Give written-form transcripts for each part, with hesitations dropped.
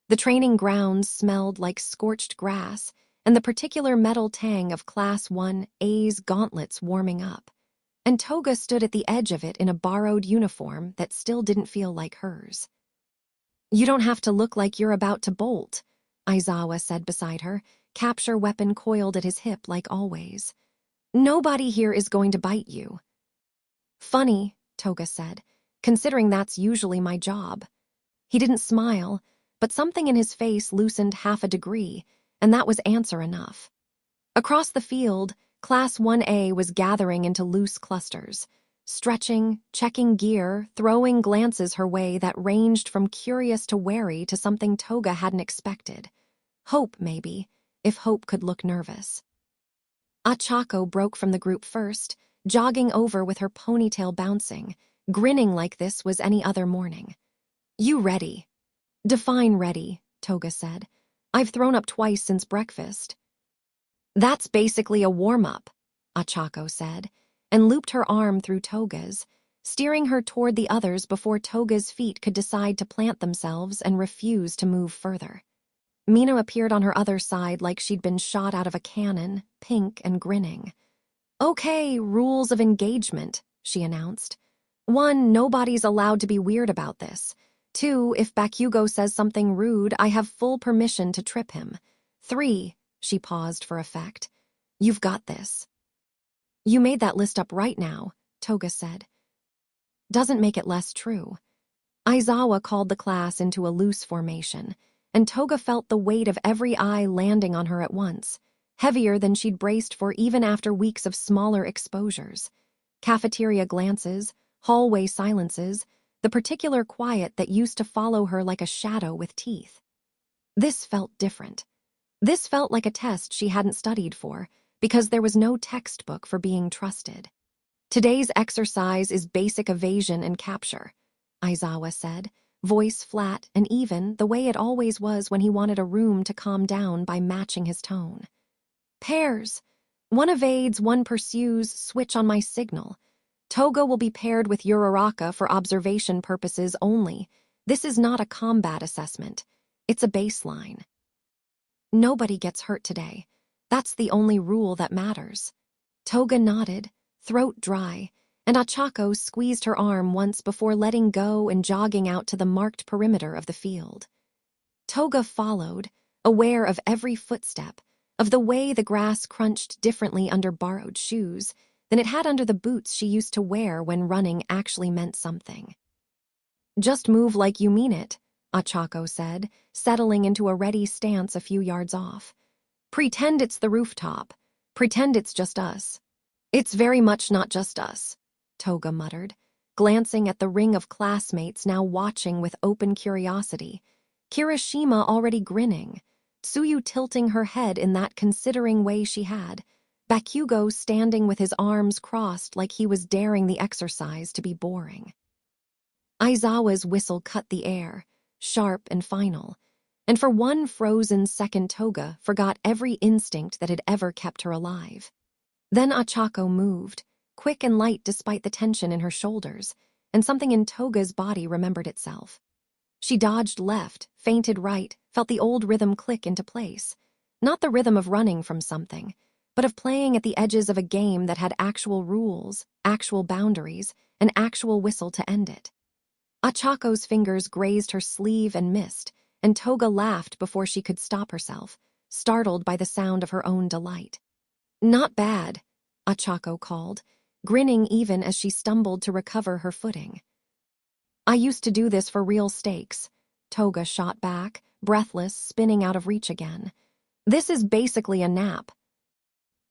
The training grounds smelled like scorched grass and the particular metal tang of Class 1A's gauntlets warming up. And Toga stood at the edge of it in a borrowed uniform that still didn't feel like hers. "You don't have to look like you're about to bolt," Aizawa said beside her, capture weapon coiled at his hip like always. "Nobody here is going to bite you." "Funny," Toga said, "considering that's usually my job." He didn't smile, but something in his face loosened half a degree, and that was answer enough. Across the field, Class 1A was gathering into loose clusters, stretching, checking gear, throwing glances her way that ranged from curious to wary to something Toga hadn't expected. Hope, maybe, if hope could look nervous. Achako broke from the group first, jogging over with her ponytail bouncing, grinning like this was any other morning. "You ready?" "Define ready," Toga said. "I've thrown up twice since breakfast." "That's basically a warm-up," Achako said, and looped her arm through Toga's, steering her toward the others before Toga's feet could decide to plant themselves and refuse to move further. Mina appeared on her other side like she'd been shot out of a cannon, pink and grinning. "Okay, rules of engagement," she announced. 1, nobody's allowed to be weird about this. 2, if Bakugo says something rude, I have full permission to trip him. 3, she paused for effect. "You've got this." "You made that list up right now," Toga said. "Doesn't make it less true." Aizawa called the class into a loose formation, and Toga felt the weight of every eye landing on her at once, heavier than she'd braced for even after weeks of smaller exposures. Cafeteria glances, hallway silences, the particular quiet that used to follow her like a shadow with teeth. This felt different. This felt like a test she hadn't studied for, because there was no textbook for being trusted. "Today's exercise is basic evasion and capture," Aizawa said, voice flat and even, the way it always was when he wanted a room to calm down by matching his tone. "Pairs. One evades, one pursues, switch on my signal. Toga will be paired with Uraraka for observation purposes only. This is not a combat assessment. It's a baseline. Nobody gets hurt today. That's the only rule that matters." Toga nodded, throat dry, and Achako squeezed her arm once before letting go and jogging out to the marked perimeter of the field. Toga followed, aware of every footstep, of the way the grass crunched differently under borrowed shoes than it had under the boots she used to wear when running actually meant something. "Just move like you mean it," Achako said, settling into a ready stance a few yards off. "Pretend it's the rooftop. Pretend it's just us." "It's very much not just us," Toga muttered, glancing at the ring of classmates now watching with open curiosity, Kirishima already grinning, Tsuyu tilting her head in that considering way she had, Bakugo standing with his arms crossed like he was daring the exercise to be boring. Aizawa's whistle cut the air, sharp and final, and for one frozen second Toga forgot every instinct that had ever kept her alive. Then Achako moved, quick and light despite the tension in her shoulders, and something in Toga's body remembered itself. She dodged left, feinted right, felt the old rhythm click into place. Not the rhythm of running from something, but of playing at the edges of a game that had actual rules, actual boundaries, an actual whistle to end it. Achako's fingers grazed her sleeve and missed, and Toga laughed before she could stop herself, startled by the sound of her own delight. "Not bad," Achako called, grinning even as she stumbled to recover her footing. "I used to do this for real stakes," Toga shot back, breathless, spinning out of reach again. "This is basically a nap."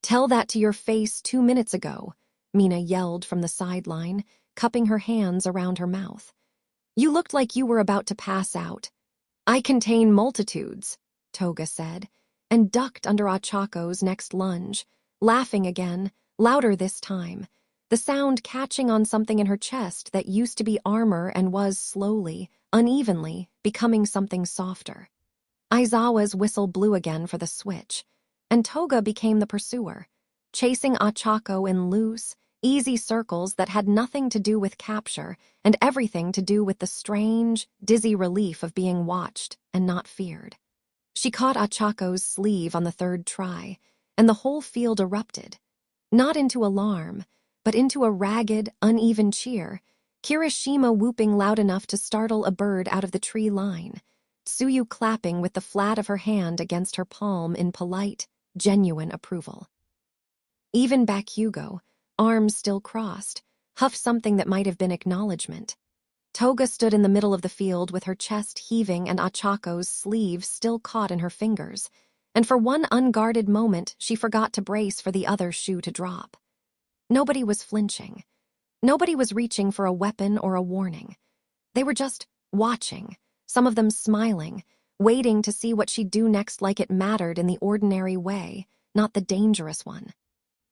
"Tell that to your face 2 minutes ago," Mina yelled from the sideline, cupping her hands around her mouth. "You looked like you were about to pass out." "I contain multitudes," Toga said, and ducked under Achako's next lunge, laughing again, louder this time, the sound catching on something in her chest that used to be armor and was slowly, unevenly, becoming something softer. Aizawa's whistle blew again for the switch, and Toga became the pursuer, chasing Achako in loose, easy circles that had nothing to do with capture and everything to do with the strange, dizzy relief of being watched and not feared. She caught Achako's sleeve on the third try, and the whole field erupted. Not into alarm, but into a ragged, uneven cheer, Kirishima whooping loud enough to startle a bird out of the tree line, Tsuyu clapping with the flat of her hand against her palm in polite, genuine approval. Even Bakugo, arms still crossed, huffed something that might have been acknowledgement. Toga stood in the middle of the field with her chest heaving and Achako's sleeve still caught in her fingers, and for one unguarded moment she forgot to brace for the other shoe to drop. Nobody was flinching. Nobody was reaching for a weapon or a warning. They were just watching, some of them smiling, waiting to see what she'd do next like it mattered in the ordinary way, not the dangerous one.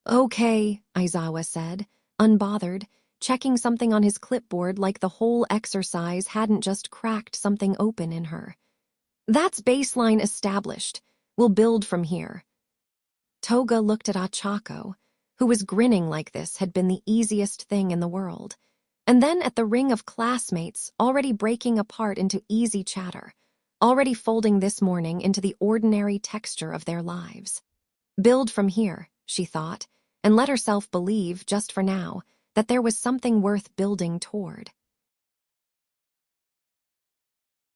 "Okay," Aizawa said, unbothered, checking something on his clipboard like the whole exercise hadn't just cracked something open in her. "That's baseline established. We'll build from here." Toga looked at Achako, who was grinning like this had been the easiest thing in the world, and then at the ring of classmates already breaking apart into easy chatter, already folding this morning into the ordinary texture of their lives. Build from here, she thought, and let herself believe, just for now, that there was something worth building toward.